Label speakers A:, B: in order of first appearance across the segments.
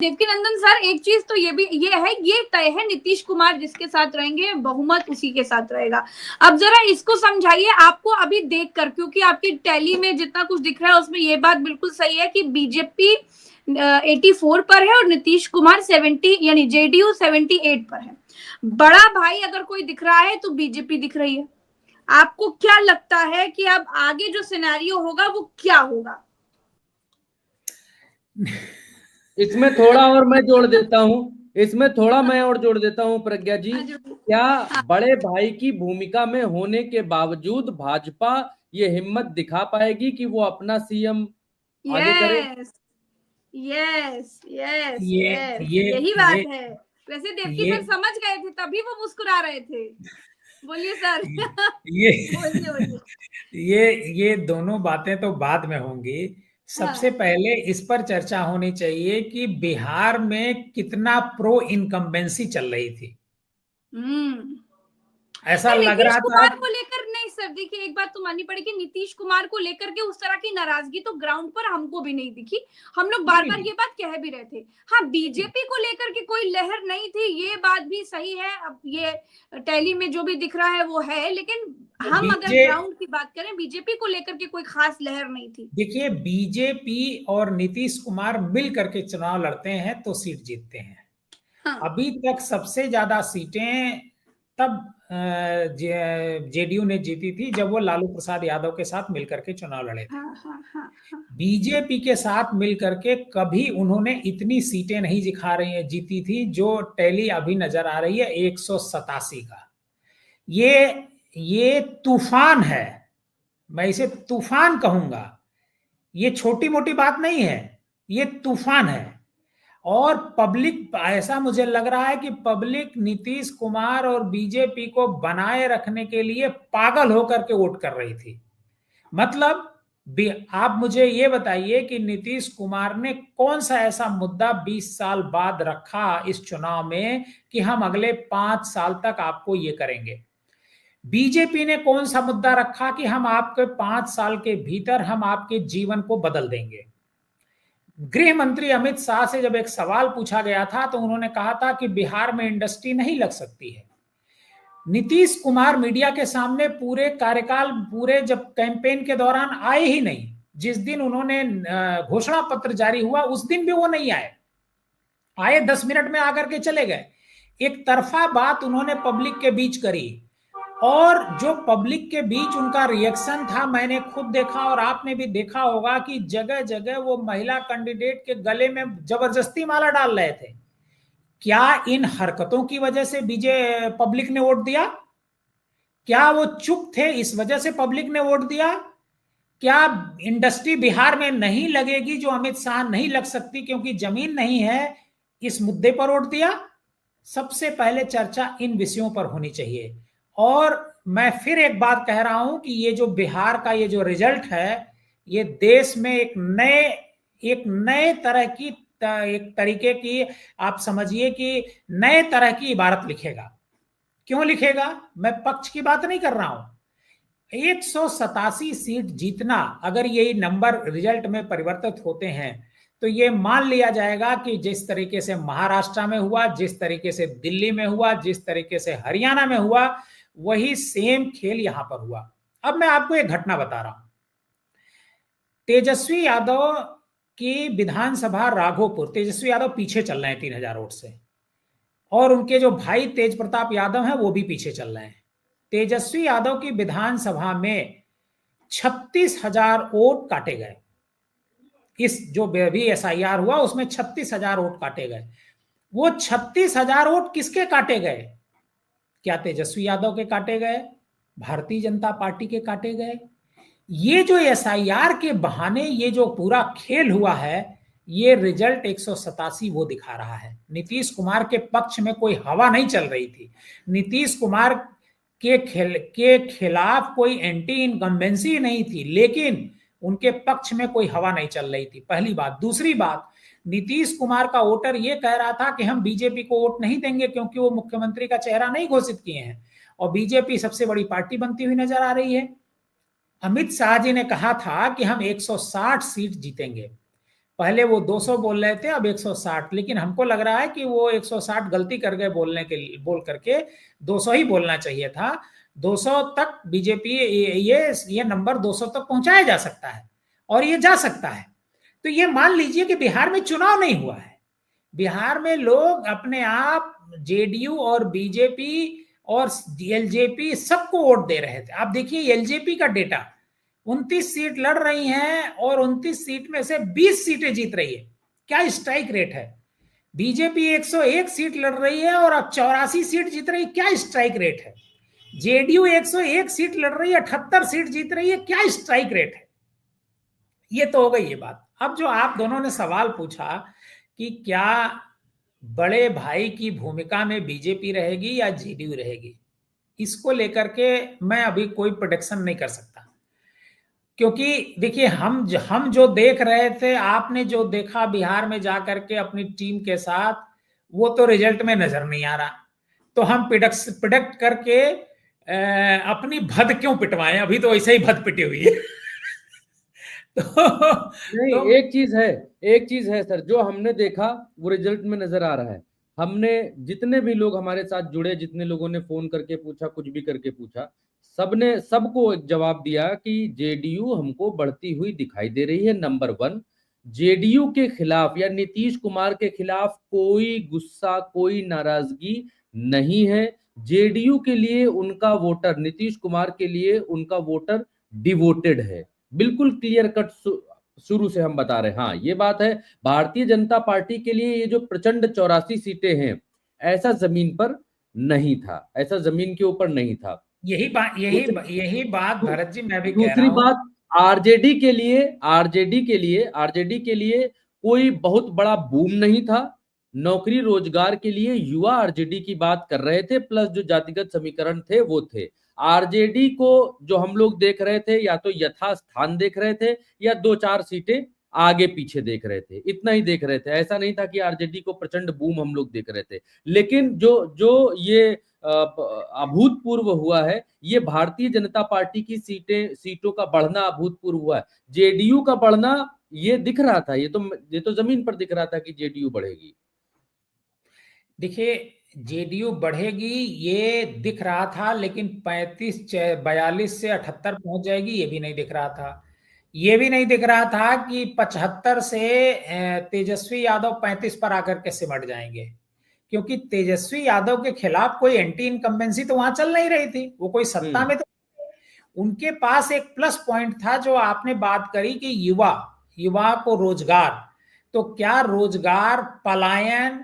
A: देवकी नंदन sir, एक चीज तो ये है, ये तय है नीतीश कुमार जिसके साथ रहेंगे बहुमत उसी के साथ रहेगा। अब जरा इसको समझाइए आपको अभी देखकर, क्योंकि आपकी टैली में जितना कुछ दिख रहा है उसमें ये बात बिल्कुल सही है कि बीजेपी 84 पर है और नीतीश कुमार 70 यानी जेडीयू 78 पर है। बड़ा भाई अगर कोई दिख रहा है तो बीजेपी दिख रही है। आपको क्या लगता है कि अब आगे जो सिनेरियो होगा वो क्या होगा?
B: इसमें थोड़ा और मैं जोड़ देता हूँ, इसमें थोड़ा मैं और जोड़ देता हूँ प्रज्ञा जी। क्या बड़े भाई की भूमिका में होने के बावजूद भाजपा ये हिम्मत दिखा पाएगी कि वो अपना सीएम आगे करे?
A: यस यस यस, यही बात है। वैसे देवकी सर समझ गए थे तभी वो मुस्कुरा रहे थे। बोलिए सर।
C: ये
A: बोलिए बोलिए।
C: ये दोनों बातें तो बाद में होंगी। सबसे पहले इस पर चर्चा होनी चाहिए कि बिहार में कितना प्रो इनकम्बेंसी चल रही थी। ऐसा लग रहा
A: नीतीश
C: था
A: कुमार को लेकर नहीं सर, देखिए एक बात तो माननी पड़ेगी, नीतीश कुमार को लेकर के उस तरह की नाराजगी तो ग्राउंड पर हमको भी नहीं दिखी। हम लोग बार बार ये बात कह भी रहे थे। हाँ, बीजेपी को लेकर के कोई लहर नहीं थी, ये बात भी सही है। अब ये टैली में जो भी दिख रहा है वो है, लेकिन हम अगर ग्राउंड की बात करें बीजेपी को लेकर के कोई खास लहर नहीं थी।
C: देखिए, बीजेपी और नीतीश कुमार मिल करके चुनाव लड़ते हैं तो सीट जीतते हैं। हाँ। अभी तक सबसे ज्यादा सीटें तब जेडीयू ने जीती थी जब वो लालू प्रसाद यादव के साथ मिलकर के चुनाव लड़े थे। हाँ। बीजेपी के साथ मिलकर के कभी उन्होंने इतनी सीटें नहीं जीती थी जो टैली अभी नजर आ रही है 187 का। ये तूफान है, मैं इसे तूफान कहूंगा। ये छोटी मोटी बात नहीं है, ये तूफान है। और पब्लिक, ऐसा मुझे लग रहा है कि पब्लिक नीतीश कुमार और बीजेपी को बनाए रखने के लिए पागल होकर के वोट कर रही थी। मतलब आप मुझे ये बताइए कि नीतीश कुमार ने कौन सा ऐसा मुद्दा 20 साल बाद रखा इस चुनाव में कि हम अगले 5 साल तक आपको ये करेंगे। बीजेपी ने कौन सा मुद्दा रखा कि हम आपके 5 साल के भीतर हम आपके जीवन को बदल देंगे। गृह मंत्री अमित शाह से जब एक सवाल पूछा गया था तो उन्होंने कहा था कि बिहार में इंडस्ट्री नहीं लग सकती है। नीतीश कुमार मीडिया के सामने पूरे कार्यकाल, पूरे जब कैंपेन के दौरान आए ही नहीं। जिस दिन उन्होंने घोषणा पत्र जारी हुआ उस दिन भी वो नहीं आए 10 मिनट में आकर के चले गए। एक तरफा बात उन्होंने पब्लिक के बीच करी और जो पब्लिक के बीच उनका रिएक्शन था मैंने खुद देखा और आपने भी देखा होगा कि जगह जगह वो महिला कैंडिडेट के गले में जबरदस्ती माला डाल रहे थे। क्या इन हरकतों की वजह से पब्लिक ने वोट दिया? क्या वो चुप थे इस वजह से पब्लिक ने वोट दिया? क्या इंडस्ट्री बिहार में नहीं लगेगी जो अमित शाह नहीं लग सकती क्योंकि जमीन नहीं है, इस मुद्दे पर वोट दिया? सबसे पहले चर्चा इन विषयों पर होनी चाहिए। और मैं फिर एक बात कह रहा हूं कि ये जो बिहार का ये जो रिजल्ट है, ये देश में एक नए तरह की, एक तरीके की, आप समझिए कि नए तरह की इबारत लिखेगा। क्यों लिखेगा? मैं पक्ष की बात नहीं कर रहा हूं। 187 सीट जीतना, अगर ये नंबर रिजल्ट में परिवर्तित होते हैं तो ये मान लिया जाएगा कि जिस तरीके से महाराष्ट्र में हुआ, जिस तरीके से दिल्ली में हुआ, जिस तरीके से हरियाणा में हुआ, वही सेम खेल यहां पर हुआ। अब मैं आपको एक घटना बता रहा हूं। तेजस्वी यादव की विधानसभा राघोपुर, तेजस्वी यादव पीछे चल रहे हैं 3000 वोट से, और उनके जो भाई तेज प्रताप यादव हैं वो भी पीछे चल रहे हैं। तेजस्वी यादव की विधानसभा में 36,000 वोट काटे गए। इस जो भी SIR हुआ उसमें 36,000 वोट काटे गए। वो 36,000 वोट किसके काटे गए? क्या तेजस्वी यादव के काटे गए? भारतीय जनता पार्टी के काटे गए? ये जो SIR के बहाने ये जो पूरा खेल हुआ है, ये रिजल्ट 187 वो दिखा रहा है। नीतीश कुमार के पक्ष में कोई हवा नहीं चल रही थी। नीतीश कुमार के खिलाफ कोई एंटी इनकम्बेंसी नहीं थी, लेकिन उनके पक्ष में कोई हवा नहीं चल रही थी, पहली बात। दूसरी बात, नीतीश कुमार का वोटर ये कह रहा था कि हम बीजेपी को वोट नहीं देंगे क्योंकि वो मुख्यमंत्री का चेहरा नहीं घोषित किए हैं, और बीजेपी सबसे बड़ी पार्टी बनती हुई नजर आ रही है। अमित शाह जी ने कहा था कि हम 160 सीट जीतेंगे। पहले वो 200 बोल रहे थे, अब 160, लेकिन हमको लग रहा है कि वो 160 गलती कर गए बोल करके 200 ही बोलना चाहिए था। 200 तक बीजेपी ये नंबर 200 तक पहुंचाया जा सकता है और ये जा सकता है। तो ये मान लीजिए कि बिहार में चुनाव नहीं हुआ है, बिहार में लोग अपने आप जेडीयू और बीजेपी और एलजेपी सबको वोट दे रहे थे। आप देखिए एलजेपी का डेटा, 29 सीट लड़ रही हैं और 29 सीट में से 20 सीटें जीत रही है। क्या स्ट्राइक रेट है? बीजेपी 101 सीट लड़ रही है और अब 84 सीट जीत रही है। क्या स्ट्राइक रेट है? जेडीयू 101 सीट लड़ रही है, 78 सीट जीत रही है। क्या स्ट्राइक रेट है? ये तो हो गई ये बात। अब जो आप दोनों ने सवाल पूछा कि क्या बड़े भाई की भूमिका में बीजेपी रहेगी या जेडीयू रहेगी, इसको लेकर के मैं अभी कोई प्रेडिक्शन नहीं कर सकता, क्योंकि देखिए हम जो देख रहे थे, आपने जो देखा बिहार में जाकर के अपनी टीम के साथ, वो तो रिजल्ट में नजर नहीं आ रहा। तो हम प्रिडिक्ट करके अपनी भद क्यों पिटवाएं? अभी तो वैसे ही भद पिटी हुई है।
B: नहीं, एक चीज है सर, जो हमने देखा वो रिजल्ट में नजर आ रहा है। हमने जितने भी लोग हमारे साथ जुड़े, जितने लोगों ने फोन करके पूछा, कुछ भी करके पूछा, सबने सबको एक जवाब दिया कि जेडीयू हमको बढ़ती हुई दिखाई दे रही है। नंबर 1, जेडीयू के खिलाफ या नीतीश कुमार के खिलाफ कोई गुस्सा, कोई नाराजगी नहीं है। जेडीयू के लिए उनका वोटर, नीतीश कुमार के लिए उनका वोटर डिवोटेड है, बिल्कुल क्लियर कट शुरू से हम बता रहे हैं। हाँ, ये बात है, भारतीय जनता पार्टी के लिए ये जो प्रचंड 84 सीटें हैं, ऐसा जमीन पर नहीं था, ऐसा जमीन के ऊपर नहीं था।
C: यही बात भरत जी मैं भी कह रहा
B: दूसरी
C: हूं।
B: बात, आरजेडी के लिए कोई बहुत बड़ा बूम नहीं था। नौकरी रोजगार के लिए युवा आरजेडी की बात कर रहे थे, प्लस जो जातिगत समीकरण थे वो थे। आरजेडी को जो हम लोग देख रहे थे, या तो यथास्थान देख रहे थे या 2-4 सीटें आगे पीछे देख रहे थे, इतना ही देख रहे थे। ऐसा नहीं था कि आरजेडी को प्रचंड बूम हम लोग देख रहे थे। लेकिन जो ये अभूतपूर्व हुआ है, ये भारतीय जनता पार्टी की सीटों का बढ़ना अभूतपूर्व हुआ है। जेडीयू का बढ़ना ये दिख रहा था, ये तो जमीन पर दिख रहा था कि जेडीयू बढ़ेगी।
C: देखिए, जेडीयू बढ़ेगी ये दिख रहा था, लेकिन 42 से 78 पहुंच जाएगी ये भी नहीं दिख रहा था। ये भी नहीं दिख रहा था कि 75 से तेजस्वी यादव 35 पर आकर के सिमट जाएंगे, क्योंकि तेजस्वी यादव के खिलाफ कोई एंटी इनकम्बेंसी तो वहां चल नहीं रही थी, वो कोई सत्ता में तो। उनके पास एक प्लस पॉइंट था जो आपने बात करी कि युवा को रोजगार। तो क्या रोजगार, पलायन,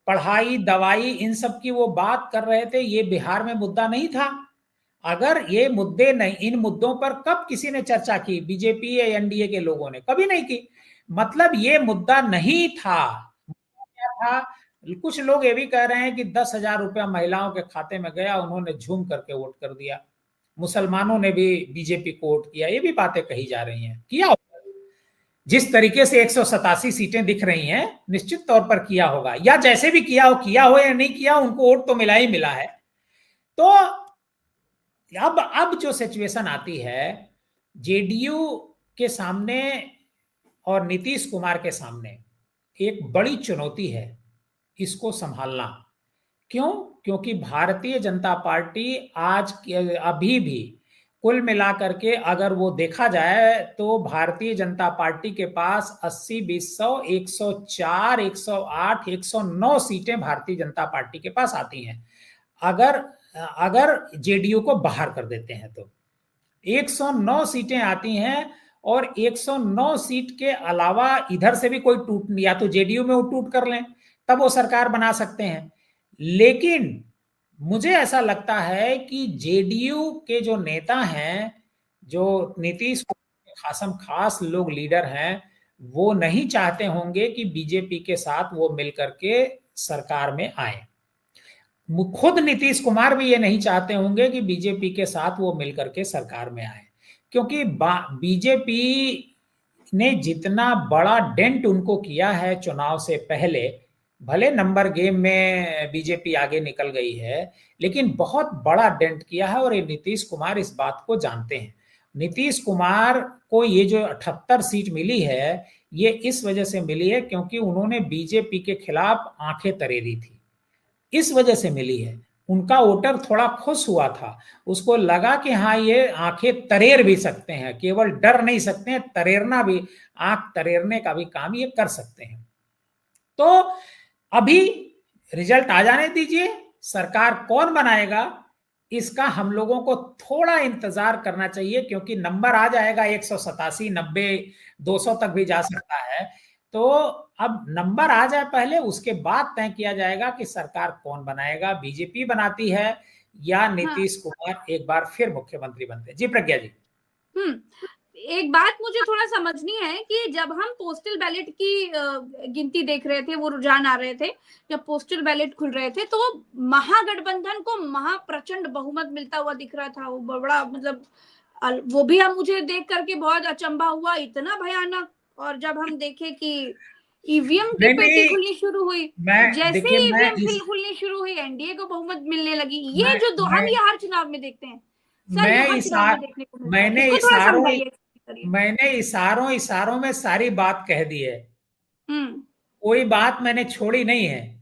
C: पढ़ाई, दवाई, इन सब की वो बात कर रहे थे, ये बिहार में मुद्दा नहीं था। अगर ये मुद्दे नहीं, इन मुद्दों पर कब किसी ने चर्चा की? बीजेपी या एनडीए के लोगों ने कभी नहीं की। मतलब ये मुद्दा नहीं था। क्या था? कुछ लोग ये भी कह रहे हैं कि 10,000 रुपया महिलाओं के खाते में गया, उन्होंने झूम करके वोट कर दिया। मुसलमानों ने भी बीजेपी को वोट किया, ये भी बातें कही जा रही हैं। किया होगा, जिस तरीके से 187 सीटें दिख रही हैं, निश्चित तौर पर किया होगा, या जैसे भी किया हो या नहीं किया, उनको वोट तो मिला ही मिला है। तो अब जो सिचुएशन आती है जेडीयू के सामने और नीतीश कुमार के सामने, एक बड़ी चुनौती है इसको संभालना। क्यों? क्योंकि भारतीय जनता पार्टी अभी भी कुल मिलाकर के अगर वो देखा जाए तो भारतीय जनता पार्टी के पास 80-20-100, 104, 108, 109 सीटें भारतीय जनता पार्टी के पास आती हैं। अगर जेडीयू को बाहर कर देते हैं तो 109 सीटें आती हैं, और 109 सीट के अलावा इधर से भी कोई टूट, या तो जेडीयू में वो टूट कर लें, तब वो सरकार बना सकते हैं। लेकिन मुझे ऐसा लगता है कि जेडीयू के जो नेता हैं, जो नीतीश के खासम खास लोग लीडर हैं, वो नहीं चाहते होंगे कि बीजेपी के साथ वो मिलकर के सरकार में आए। खुद नीतीश कुमार भी ये नहीं चाहते होंगे कि बीजेपी के साथ वो मिलकर के सरकार में आए, क्योंकि बीजेपी ने जितना बड़ा डेंट उनको किया है चुनाव से पहले, भले नंबर गेम में बीजेपी आगे निकल गई है, लेकिन बहुत बड़ा डेंट किया है, और ये नीतीश कुमार इस बात को जानते हैं। नीतीश कुमार को ये जो 78 सीट मिली है, ये इस वजह से मिली है क्योंकि उन्होंने बीजेपी के खिलाफ आंखें तरेरी थी, इस वजह से मिली है। उनका वोटर थोड़ा खुश हुआ था, उसको लगा कि हाँ ये आंखें तरेर भी सकते हैं, केवल डर नहीं सकते हैं, तरेरना भी, आंख तरेरने का भी काम ये कर सकते हैं। तो अभी रिजल्ट आ जाने दीजिए, सरकार कौन बनाएगा इसका हम लोगों को थोड़ा इंतजार करना चाहिए, क्योंकि नंबर आ जाएगा 187, 90, 200 तक भी जा सकता है। तो अब नंबर आ जाए पहले, उसके बाद तय किया जाएगा कि सरकार कौन बनाएगा, बीजेपी बनाती है या नीतीश कुमार एक बार फिर मुख्यमंत्री बनते हैं। जी प्रज्ञा जी।
A: एक बात मुझे थोड़ा समझनी है कि जब हम पोस्टल बैलेट की गिनती देख रहे थे, वो रुझान आ रहे थे, जब पोस्टल बैलेट खुल रहे थे, तो महागठबंधन को महाप्रचंड बहुमत मिलता हुआ दिख रहा था। वो बड़ा मतलब वो भी हम मुझे देख करके बहुत अचंभा हुआ, इतना भयानक। और जब हम देखे कि ईवीएम की पेटी खुलनी शुरू हुई, जैसे ईवीएम खुलनी शुरू हुई, एनडीए को बहुमत मिलने लगी। ये जो हम ये हर चुनाव में देखते हैं,
C: मैंने इशारों में सारी बात कह दी है, कोई बात मैंने छोड़ी नहीं है।